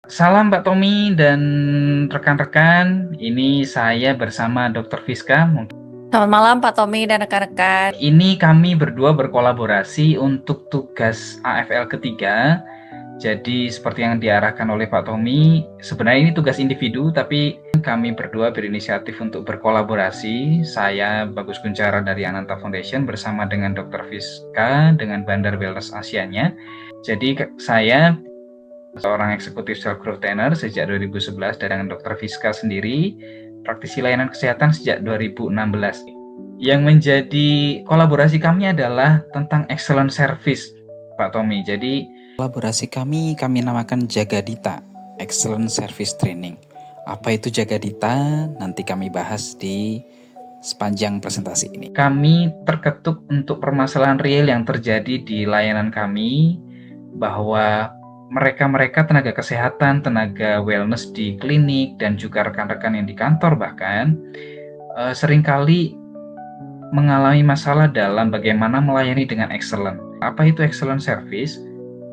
Salam Pak Tommy dan rekan-rekan. Ini saya bersama Dr. Fiska. Selamat malam Pak Tommy dan rekan-rekan. Ini kami berdua berkolaborasi untuk tugas AFL ketiga. Jadi seperti yang diarahkan oleh Pak Tommy, sebenarnya ini tugas individu, tapi kami berdua berinisiatif untuk berkolaborasi. Saya Bagus Kunchara dari Ananta Foundation bersama dengan Dr. Fiska dengan Bandar Wellness Asianya. Jadi saya seorang eksekutif self growth trainer sejak 2011 dan dengan Dr. Fiska sendiri praktisi layanan kesehatan sejak 2016. Yang menjadi kolaborasi kami adalah tentang excellent service, Pak Tommy. Jadi kolaborasi kami namakan Jagadita, Excellent Service Training. Apa itu Jagadita? Nanti kami bahas di sepanjang presentasi ini. Kami terketuk untuk permasalahan real yang terjadi di layanan kami, bahwa mereka tenaga kesehatan, tenaga wellness di klinik, dan juga rekan-rekan yang di kantor bahkan seringkali mengalami masalah dalam bagaimana melayani dengan excellent. Apa itu excellent service?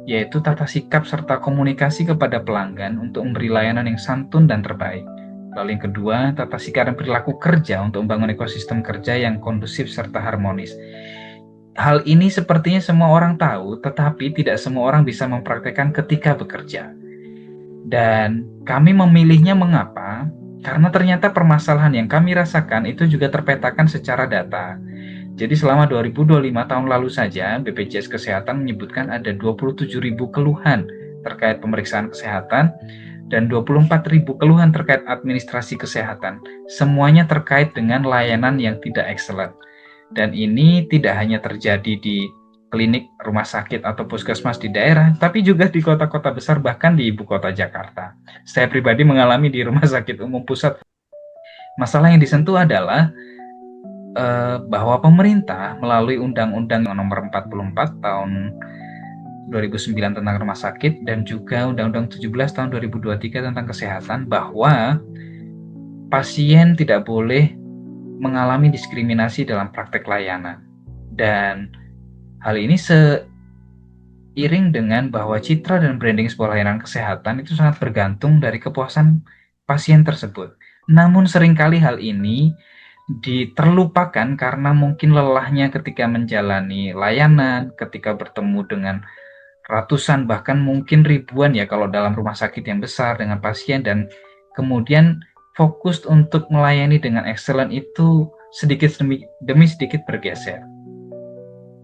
Yaitu tata sikap serta komunikasi kepada pelanggan untuk memberi layanan yang santun dan terbaik. Lalu yang kedua, tata sikap dan perilaku kerja untuk membangun ekosistem kerja yang kondusif serta harmonis. Hal ini sepertinya semua orang tahu, tetapi tidak semua orang bisa mempraktekkan ketika bekerja. Dan kami memilihnya mengapa? Karena ternyata permasalahan yang kami rasakan itu juga terpetakan secara data. Jadi selama 2025 tahun lalu saja, BPJS Kesehatan menyebutkan ada 27.000 keluhan terkait pemeriksaan kesehatan dan 24.000 keluhan terkait administrasi kesehatan. Semuanya terkait dengan layanan yang tidak excellent. Dan ini tidak hanya terjadi di klinik, rumah sakit, atau puskesmas di daerah, tapi juga di kota-kota besar, bahkan di ibu kota Jakarta. Saya pribadi mengalami di rumah sakit umum pusat. Masalah yang disentuh adalah bahwa pemerintah melalui Undang-Undang Nomor 44 Tahun 2009 tentang rumah sakit dan juga Undang-Undang 17 Tahun 2023 tentang kesehatan, bahwa pasien tidak boleh mengalami diskriminasi dalam praktek layanan. Dan hal ini seiring dengan bahwa citra dan branding sebuah layanan kesehatan itu sangat bergantung dari kepuasan pasien tersebut. Namun seringkali hal ini terlupakan karena mungkin lelahnya ketika menjalani layanan, ketika bertemu dengan ratusan bahkan mungkin ribuan ya kalau dalam rumah sakit yang besar dengan pasien, dan kemudian fokus untuk melayani dengan excellent itu sedikit demi sedikit bergeser.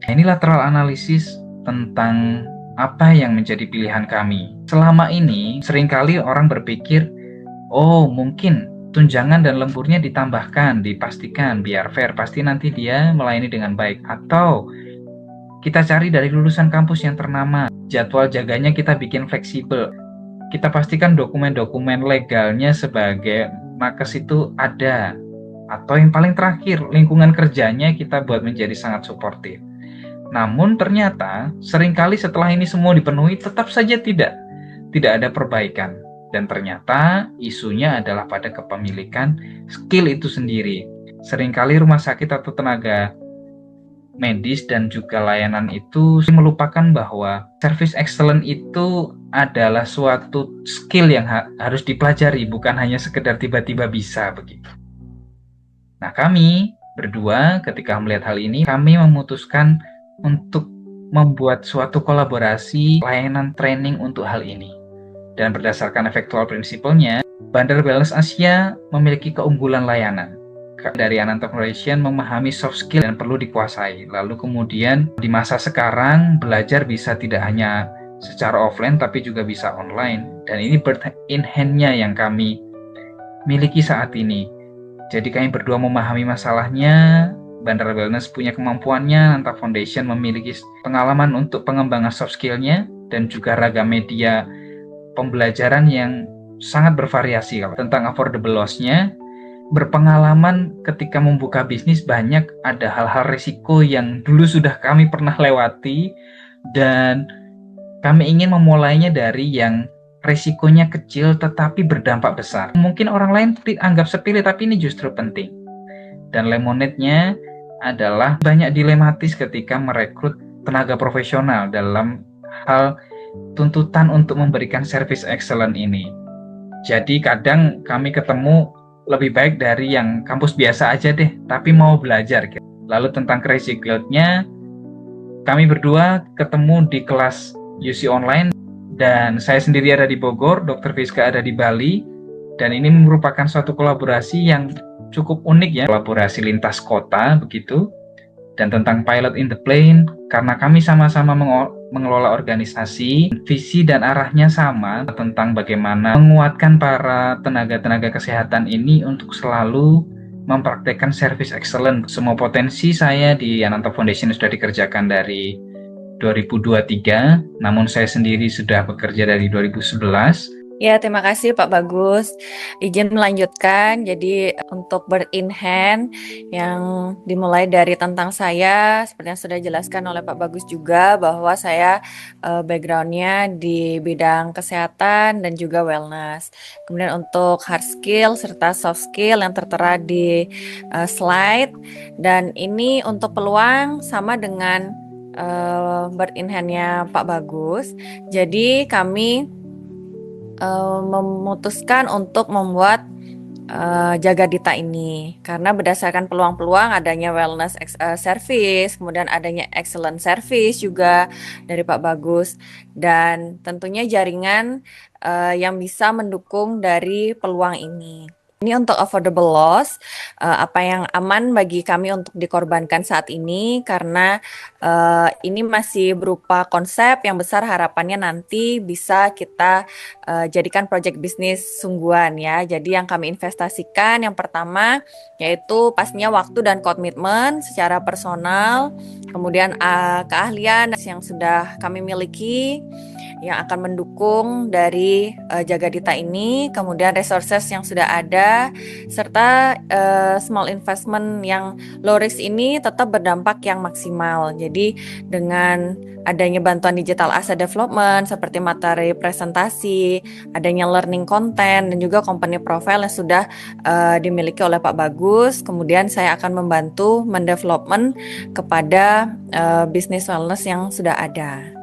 Ini lateral analisis tentang apa yang menjadi pilihan kami. Selama ini seringkali orang berpikir, oh mungkin tunjangan dan lemburnya ditambahkan, dipastikan biar fair, pasti nanti dia melayani dengan baik. Atau kita cari dari lulusan kampus yang ternama, jadwal jaganya kita bikin fleksibel, kita pastikan dokumen-dokumen legalnya sebagai nakes itu ada. Atau yang paling terakhir, lingkungan kerjanya kita buat menjadi sangat suportif. Namun ternyata seringkali setelah ini semua dipenuhi tetap saja tidak ada perbaikan. Dan ternyata isunya adalah pada kepemilikan skill itu sendiri. Seringkali rumah sakit atau tenaga medis dan juga layanan itu melupakan bahwa service excellent itu adalah suatu skill yang harus dipelajari, bukan hanya sekedar tiba-tiba bisa begitu. Nah, kami berdua ketika melihat hal ini, kami memutuskan untuk membuat suatu kolaborasi layanan training untuk hal ini. Dan berdasarkan efektual prinsipalnya, Bandar Wellness Asia memiliki keunggulan layanan. Dari Ananta Foundation memahami soft skill yang perlu dikuasai. Lalu kemudian di masa sekarang belajar bisa tidak hanya secara offline tapi juga bisa online. Dan ini bird in hand-nya yang kami miliki saat ini. Jadi kami berdua memahami masalahnya, Bandar Wellness punya kemampuannya, Ananta Foundation memiliki pengalaman untuk pengembangan soft skill-nya, dan juga ragam media pembelajaran yang sangat bervariasi. Tentang affordable loss-nya, berpengalaman ketika membuka bisnis, banyak ada hal-hal risiko yang dulu sudah kami pernah lewati, dan kami ingin memulainya dari yang risikonya kecil tetapi berdampak besar. Mungkin orang lain anggap sepele, tapi ini justru penting. Dan lemonade-nya adalah banyak dilematis ketika merekrut tenaga profesional dalam hal tuntutan untuk memberikan service excellent ini. Jadi kadang kami ketemu lebih baik dari yang kampus biasa aja deh, tapi mau belajar gitu. Lalu tentang Crazy Guild-nya, kami berdua ketemu di kelas UC Online, dan saya sendiri ada di Bogor, Dr. Fiska ada di Bali, dan ini merupakan suatu kolaborasi yang cukup unik ya, kolaborasi lintas kota begitu. Dan tentang Pilot in the Plane, karena kami sama-sama mengelola organisasi, visi dan arahnya sama tentang bagaimana menguatkan para tenaga-tenaga kesehatan ini untuk selalu mempraktekkan service excellent. Semua potensi saya di Ananta Foundation sudah dikerjakan dari 2023, namun saya sendiri sudah bekerja dari 2011. Ya, terima kasih Pak Bagus. Izin melanjutkan, jadi untuk Bird in Hand yang dimulai dari tentang saya, seperti yang sudah dijelaskan oleh Pak Bagus juga, bahwa saya background-nya di bidang kesehatan dan juga wellness. Kemudian untuk hard skill serta soft skill yang tertera di slide, dan ini untuk peluang sama dengan Bird in Hand-nya Pak Bagus. Jadi kami memutuskan untuk membuat Jagadita ini karena berdasarkan peluang-peluang adanya wellness service, kemudian adanya excellent service juga dari Pak Bagus, dan tentunya jaringan yang bisa mendukung dari peluang ini. Ini untuk affordable loss, apa yang aman bagi kami untuk dikorbankan saat ini, karena ini masih berupa konsep yang besar, harapannya nanti bisa kita jadikan project bisnis sungguhan ya. Jadi yang kami investasikan yang pertama yaitu pastinya waktu dan komitmen secara personal, kemudian keahlian yang sudah kami miliki yang akan mendukung dari Jagadita ini, kemudian resources yang sudah ada, serta small investment yang low risk ini tetap berdampak yang maksimal. Jadi dengan adanya bantuan digital asset development seperti materi presentasi, adanya learning content, dan juga company profile yang sudah dimiliki oleh Pak Bagus, kemudian saya akan membantu mendevelopment kepada bisnis wellness yang sudah ada.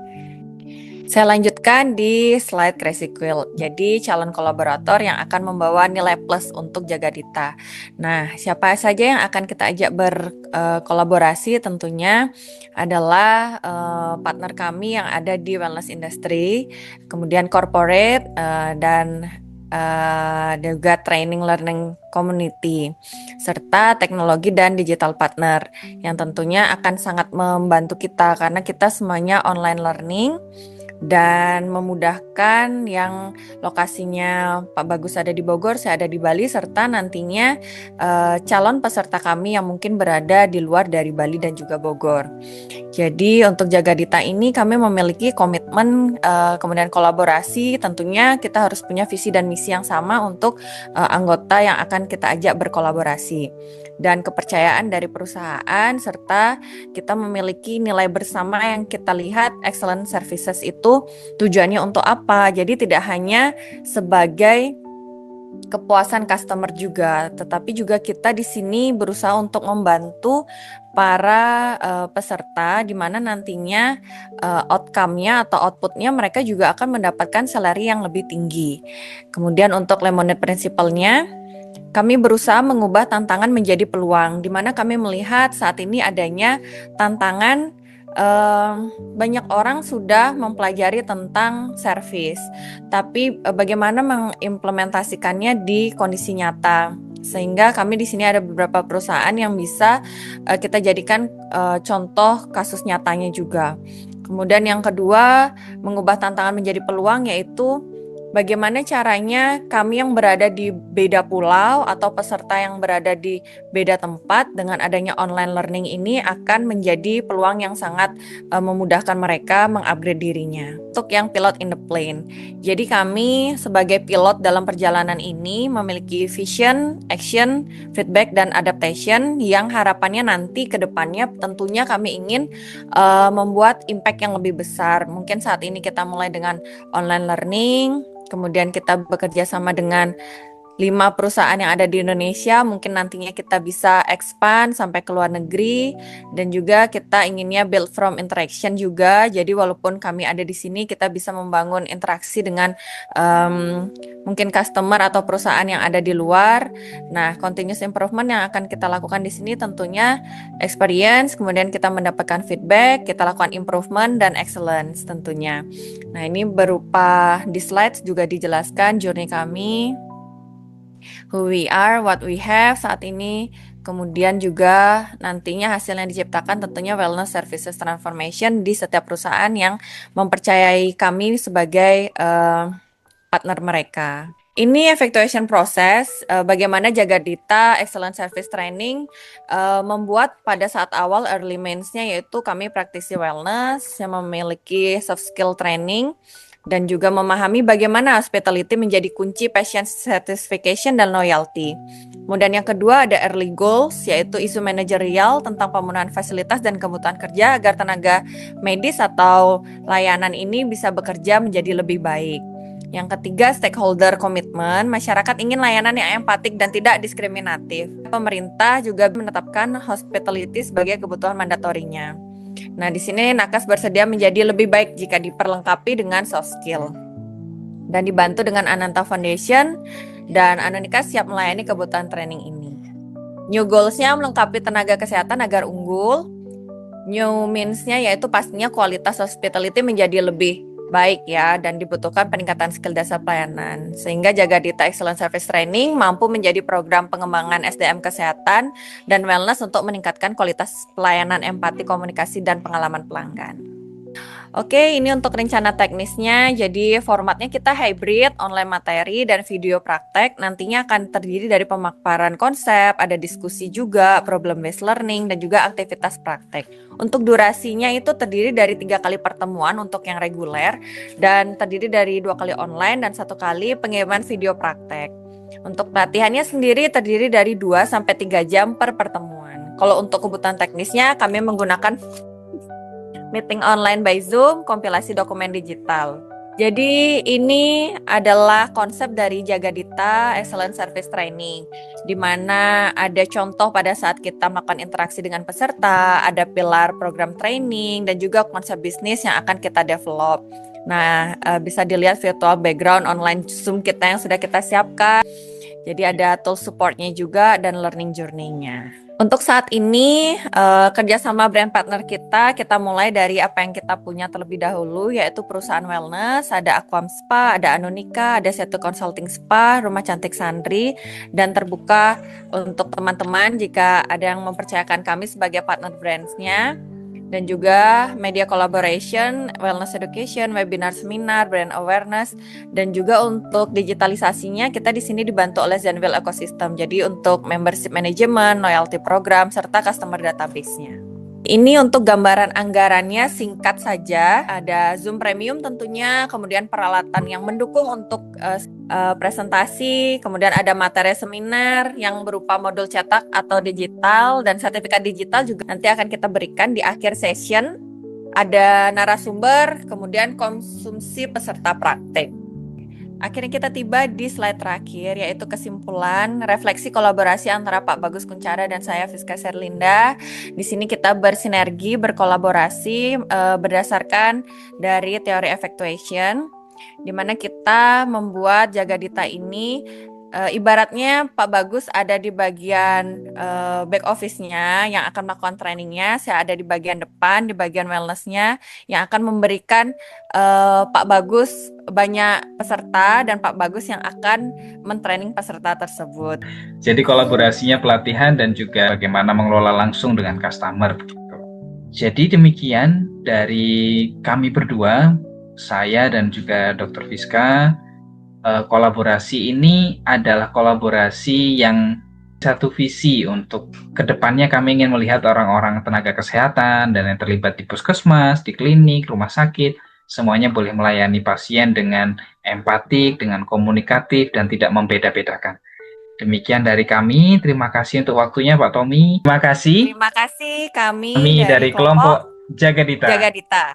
Saya lanjutkan di slide Crazy Quilt. Jadi calon kolaborator yang akan membawa nilai plus untuk Jagadita. Nah, siapa saja yang akan kita ajak berkolaborasi tentunya adalah partner kami yang ada di wellness industry, kemudian corporate dan juga training learning community, serta teknologi dan digital partner yang tentunya akan sangat membantu kita karena kita semuanya online learning dan memudahkan yang lokasinya Pak Bagus ada di Bogor, saya ada di Bali, serta nantinya calon peserta kami yang mungkin berada di luar dari Bali dan juga Bogor. Jadi untuk Jagadita ini kami memiliki komitmen, kemudian kolaborasi, tentunya kita harus punya visi dan misi yang sama untuk anggota yang akan kita ajak berkolaborasi. Dan kepercayaan dari perusahaan, serta kita memiliki nilai bersama yang kita lihat excellent services itu tujuannya untuk apa. Jadi tidak hanya sebagai kepuasan customer juga, tetapi juga kita di sini berusaha untuk membantu para peserta, di mana nantinya outcome-nya atau output-nya mereka juga akan mendapatkan salary yang lebih tinggi. Kemudian untuk lemonade principle-nya, kami berusaha mengubah tantangan menjadi peluang, di mana kami melihat saat ini adanya tantangan, banyak orang sudah mempelajari tentang service, tapi bagaimana mengimplementasikannya di kondisi nyata. Sehingga kami di sini ada beberapa perusahaan yang bisa kita jadikan contoh kasus nyatanya juga. Kemudian yang kedua, mengubah tantangan menjadi peluang, yaitu bagaimana caranya kami yang berada di beda pulau atau peserta yang berada di beda tempat dengan adanya online learning ini akan menjadi peluang yang sangat memudahkan mereka mengupgrade dirinya. Untuk yang pilot in the plane, jadi kami sebagai pilot dalam perjalanan ini memiliki vision, action, feedback, dan adaptation yang harapannya nanti ke depannya tentunya kami ingin membuat impact yang lebih besar. Mungkin saat ini kita mulai dengan online learning, kemudian kita bekerja sama dengan 5 perusahaan yang ada di Indonesia, mungkin nantinya kita bisa expand sampai ke luar negeri, dan juga kita inginnya build from interaction juga. Jadi walaupun kami ada di sini, kita bisa membangun interaksi dengan mungkin customer atau perusahaan yang ada di luar. Nah, continuous improvement yang akan kita lakukan di sini tentunya experience, kemudian kita mendapatkan feedback, kita lakukan improvement dan excellence tentunya. Nah, ini berupa di slides juga dijelaskan journey kami, who we are, what we have saat ini, kemudian juga nantinya hasil yang diciptakan tentunya wellness services transformation di setiap perusahaan yang mempercayai kami sebagai partner mereka. Ini effectuation process, bagaimana Jagadita Excellent Service Training membuat pada saat awal early mains-nya yaitu kami praktisi wellness yang memiliki soft skill training dan juga memahami bagaimana hospitality menjadi kunci patient satisfaction dan loyalty. Kemudian yang kedua ada early goals, yaitu isu manajerial tentang pemenuhan fasilitas dan kebutuhan kerja agar tenaga medis atau layanan ini bisa bekerja menjadi lebih baik. Yang ketiga, stakeholder commitment, masyarakat ingin layanan yang empatik dan tidak diskriminatif. Pemerintah juga menetapkan hospitality sebagai kebutuhan mandatorinya. Nah, di sini Nakas bersedia menjadi lebih baik jika diperlengkapi dengan soft skill. Dan dibantu dengan Ananta Foundation, dan Anonika siap melayani kebutuhan training ini. New goals-nya melengkapi tenaga kesehatan agar unggul. New means-nya yaitu pastinya kualitas hospitality menjadi lebih baik ya, dan dibutuhkan peningkatan skill dasar pelayanan. Sehingga Jagadita Excellent Service Training mampu menjadi program pengembangan SDM kesehatan dan wellness untuk meningkatkan kualitas pelayanan, empati, komunikasi, dan pengalaman pelanggan. Oke, ini untuk rencana teknisnya. Jadi formatnya kita hybrid, online materi dan video praktek. Nantinya akan terdiri dari pemaparan konsep, ada diskusi juga, problem based learning, dan juga aktivitas praktek. Untuk durasinya itu terdiri dari 3 kali pertemuan untuk yang reguler, dan terdiri dari 2 kali online dan 1 kali pengiriman video praktek. Untuk latihannya sendiri terdiri dari 2-3 jam per pertemuan. Kalau untuk kebutuhan teknisnya, kami menggunakan meeting online by Zoom, kompilasi dokumen digital. Jadi ini adalah konsep dari Jagadita Excellent Service Training, di mana ada contoh pada saat kita melakukan interaksi dengan peserta, ada pilar program training, dan juga konsep bisnis yang akan kita develop. Nah, bisa dilihat virtual background online Zoom kita yang sudah kita siapkan. Jadi ada tool supportnya juga dan learning journey-nya. Untuk saat ini, kerjasama brand partner kita mulai dari apa yang kita punya terlebih dahulu, yaitu perusahaan wellness, ada Aquam Spa, ada Anonika, ada Setu Consulting Spa, Rumah Cantik Sandri, dan terbuka untuk teman-teman jika ada yang mempercayakan kami sebagai partner brands-nya. Dan juga media collaboration, wellness education, webinar, seminar, brand awareness, dan juga untuk digitalisasinya kita di sini dibantu oleh Zenville Ecosystem. Jadi untuk membership management, loyalty program, serta customer database-nya. Ini untuk gambaran anggarannya singkat saja, ada Zoom Premium tentunya, kemudian peralatan yang mendukung untuk presentasi, kemudian ada materi seminar yang berupa modul cetak atau digital, dan sertifikat digital juga nanti akan kita berikan di akhir session. Ada narasumber, kemudian konsumsi peserta praktek. Akhirnya kita tiba di slide terakhir, yaitu kesimpulan refleksi kolaborasi antara Pak Bagus Kunchara dan saya Fiska Serlinda. Di sini kita bersinergi, berkolaborasi berdasarkan dari teori effectuation, di mana kita membuat Jagadita ini ibaratnya Pak Bagus ada di bagian back office-nya yang akan melakukan trainingnya, saya ada di bagian depan, di bagian wellness-nya yang akan memberikan Pak Bagus banyak peserta dan Pak Bagus yang akan mentraining peserta tersebut. Jadi kolaborasinya pelatihan dan juga bagaimana mengelola langsung dengan customer. Jadi demikian dari kami berdua, saya dan juga Dr. Fiska. Kolaborasi ini adalah kolaborasi yang satu visi untuk kedepannya kami ingin melihat orang-orang tenaga kesehatan dan yang terlibat di puskesmas, di klinik, rumah sakit, semuanya boleh melayani pasien dengan empatik, dengan komunikatif, dan tidak membeda-bedakan. Demikian dari kami, terima kasih untuk waktunya Pak Tommy. Terima kasih. Terima kasih kami Dari kelompok Jagadita.